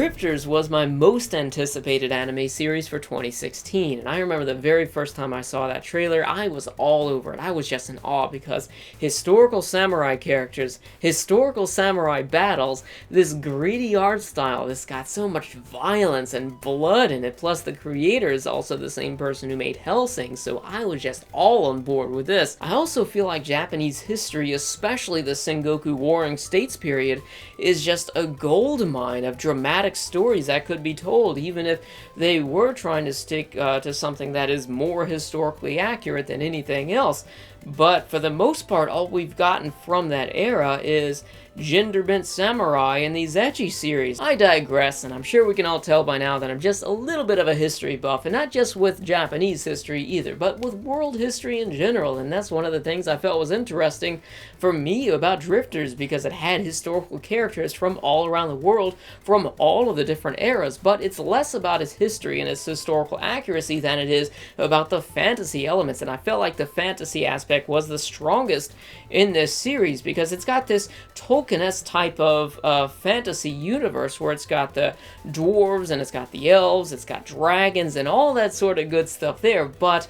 Drifters was my most anticipated anime series for 2016, and I remember the very first time I saw that trailer, I was all over it. I was just in awe because historical samurai characters, historical samurai battles, this gritty art style, this got so much violence and blood in it, plus the creator is also the same person who made Hellsing, so I was just all on board with this. I also feel like Japanese history, especially the Sengoku Warring States period, is just a gold mine of dramatic stories that could be told, even if they were trying to stick to something that is more historically accurate than anything else. But for the most part, all we've gotten from that era is gender-bent samurai in these ecchi series. I digress, and I'm sure we can all tell by now that I'm just a little bit of a history buff, and not just with Japanese history either, but with world history in general, and that's one of the things I felt was interesting for me about Drifters, because it had historical characters from all around the world, from all of the different eras, but it's less about its history and its historical accuracy than it is about the fantasy elements, and I felt like the fantasy aspect was the strongest in this series, because it's got this Tolkien-esque type of fantasy universe where it's got the dwarves and it's got the elves, it's got dragons and all that sort of good stuff there, but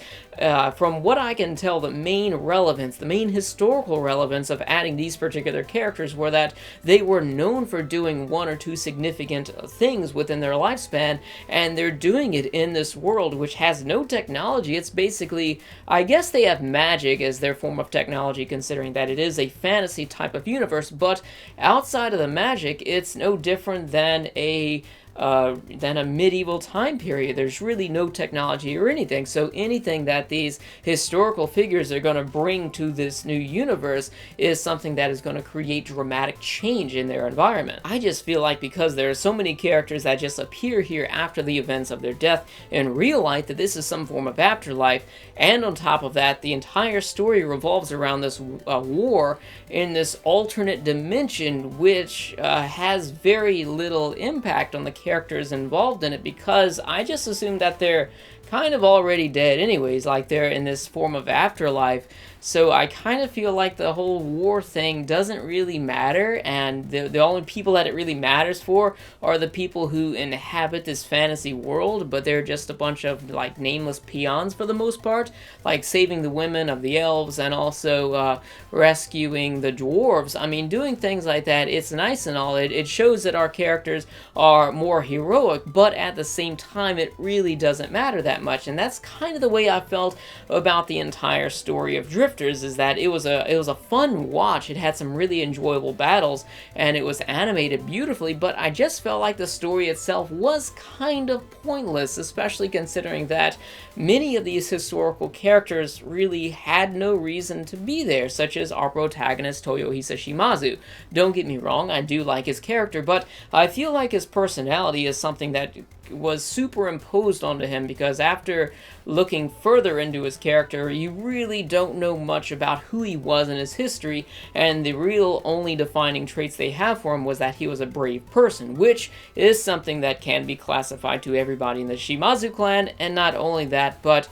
from what I can tell, the main relevance, the main historical relevance of adding these particular characters were that they were known for doing one or two significant things within their lifespan, and they're doing it in this world which has no technology. It's basically, I guess they have magic as their form of technology, considering that it is a fantasy type of universe, but outside of the magic, it's no different than a medieval time period. There's really no technology or anything, so anything that these historical figures are going to bring to this new universe is something that is going to create dramatic change in their environment. I just feel like because there are so many characters that just appear here after the events of their death in real life, that this is some form of afterlife, and on top of that, the entire story revolves around this war in this alternate dimension, which has very little impact on the characters involved in it, because I just assume that they're kind of already dead anyways, like they're in this form of afterlife. So I kind of feel like the whole war thing doesn't really matter, and the only people that it really matters for are the people who inhabit this fantasy world, but they're just a bunch of like nameless peons for the most part, like saving the women of the elves and also rescuing the dwarves. I mean, doing things like that, it's nice and all, it shows that our characters are more heroic, but at the same time it really doesn't matter that much, and that's kind of the way I felt about the entire story of Drifters, is that it was a fun watch. It had some really enjoyable battles, and it was animated beautifully, but I just felt like the story itself was kind of pointless, especially considering that many of these historical characters really had no reason to be there, such as our protagonist Toyohisa Shimazu. Don't get me wrong, I do like his character, but I feel like his personality is something that was superimposed onto him, because after looking further into his character, you really don't know much about who he was in his history, and the real only defining traits they have for him was that he was a brave person, which is something that can be classified to everybody in the Shimazu clan, and not only that, but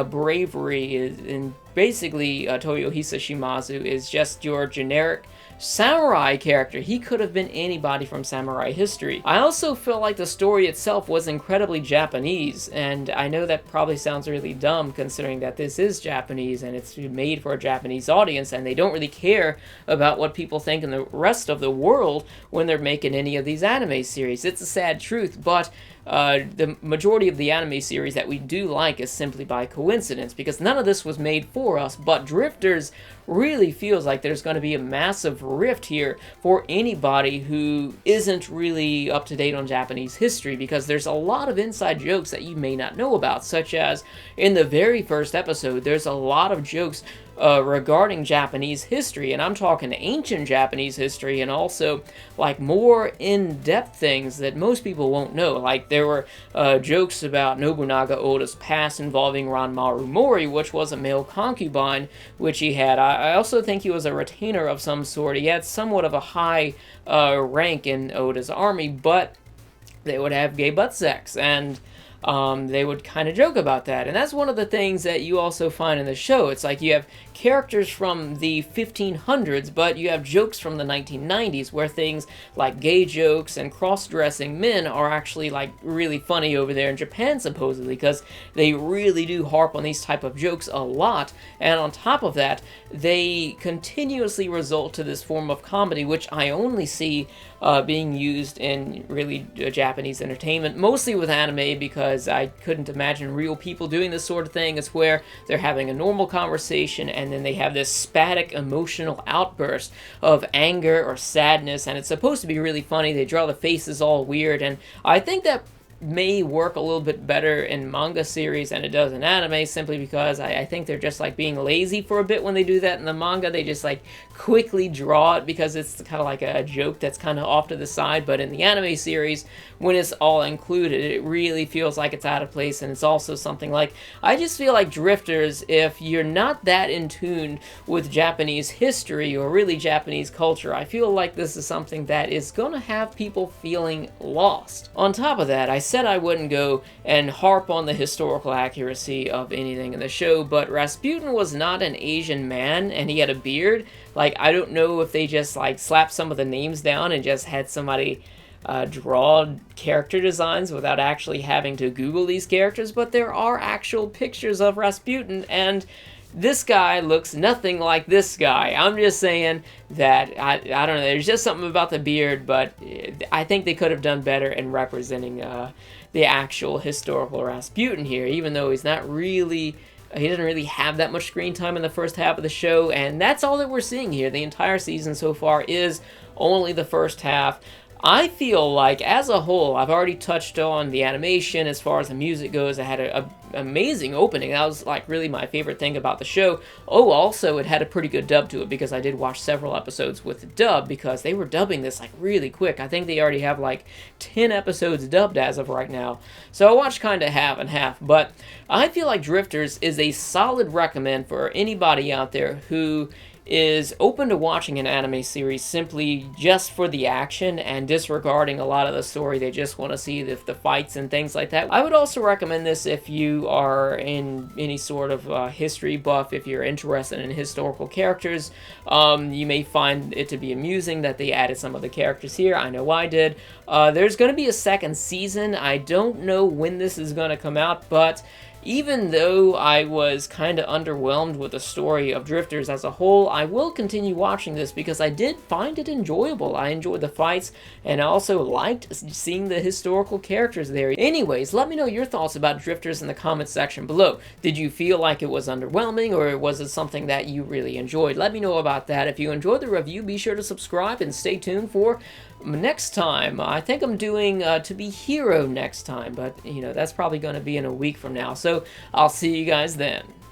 bravery is, and basically Toyohisa Shimazu is just your generic samurai character. He could have been anybody from samurai history. I also feel like the story itself was incredibly Japanese, and I know that probably sounds really dumb considering that this is Japanese and it's made for a Japanese audience, and they don't really care about what people think in the rest of the world when they're making any of these anime series. It's a sad truth, but the majority of the anime series that we do like is simply by coincidence, because none of this was made for us, but Drifters really feels like there's going to be a massive rift here for anybody who isn't really up to date on Japanese history, because there's a lot of inside jokes that you may not know about, such as in the very first episode, there's a lot of jokes regarding Japanese history, and I'm talking ancient Japanese history, and also like more in-depth things that most people won't know. Like there were jokes about Nobunaga Oda's past involving Ranmaru Mori, which was a male concubine which he had. I also think he was a retainer of some sort. He had somewhat of a high rank in Oda's army, but they would have gay butt sex, and they would kind of joke about that. And that's one of the things that you also find in the show. It's like you have characters from the 1500s, but you have jokes from the 1990s where things like gay jokes and cross-dressing men are actually like really funny over there in Japan, supposedly, because they really do harp on these type of jokes a lot. And on top of that, they continuously result to this form of comedy, which I only see being used in really Japanese entertainment, mostly with anime, because I couldn't imagine real people doing this sort of thing. It's where they're having a normal conversation and then they have this spatic emotional outburst of anger or sadness, and it's supposed to be really funny. They draw the faces all weird, and I think that may work a little bit better in manga series than it does in anime, simply because I think they're just like being lazy for a bit when they do that. In the manga, they just like quickly draw it because it's kind of like a joke that's kind of off to the side, but in the anime series, when it's all included, it really feels like it's out of place. And it's also something like, I just feel like Drifters, if you're not that in tune with Japanese history or really Japanese culture, I feel like this is something that is going to have people feeling lost. On top of that, I said I wouldn't go and harp on the historical accuracy of anything in the show, but Rasputin was not an Asian man, and he had a beard. Like, I don't know if they just like slapped some of the names down and just had somebody draw character designs without actually having to Google these characters, but there are actual pictures of Rasputin, and this guy looks nothing like this guy. I'm just saying that, I don't know, there's just something about the beard, but I think they could have done better in representing the actual historical Rasputin here, even though he's not really, he doesn't really have that much screen time in the first half of the show, and that's all that we're seeing here. The entire season so far is only the first half. I feel like, as a whole, I've already touched on the animation. As far as the music goes, it had an amazing opening. That was like really my favorite thing about the show. Oh, also, it had a pretty good dub to it, because I did watch several episodes with the dub, because they were dubbing this like really quick. I think they already have like 10 episodes dubbed as of right now. So I watched kind of half and half, but I feel like Drifters is a solid recommend for anybody out there who is open to watching an anime series simply just for the action and disregarding a lot of the story. They just want to see the fights and things like that. I would also recommend this if you are in any sort of history buff, if you're interested in historical characters. You may find it to be amusing that they added some of the characters here. I know I did. There's going to be a second season. I don't know when this is going to come out, but even though I was kind of underwhelmed with the story of Drifters as a whole, I will continue watching this because I did find it enjoyable. I enjoyed the fights, and I also liked seeing the historical characters there. Anyways, let me know your thoughts about Drifters in the comments section below. Did you feel like it was underwhelming, or was it something that you really enjoyed? Let me know about that. If you enjoyed the review, be sure to subscribe and stay tuned for next time. I think I'm doing To Be Hero next time, but you know, that's probably going to be in a week from now. So I'll see you guys then.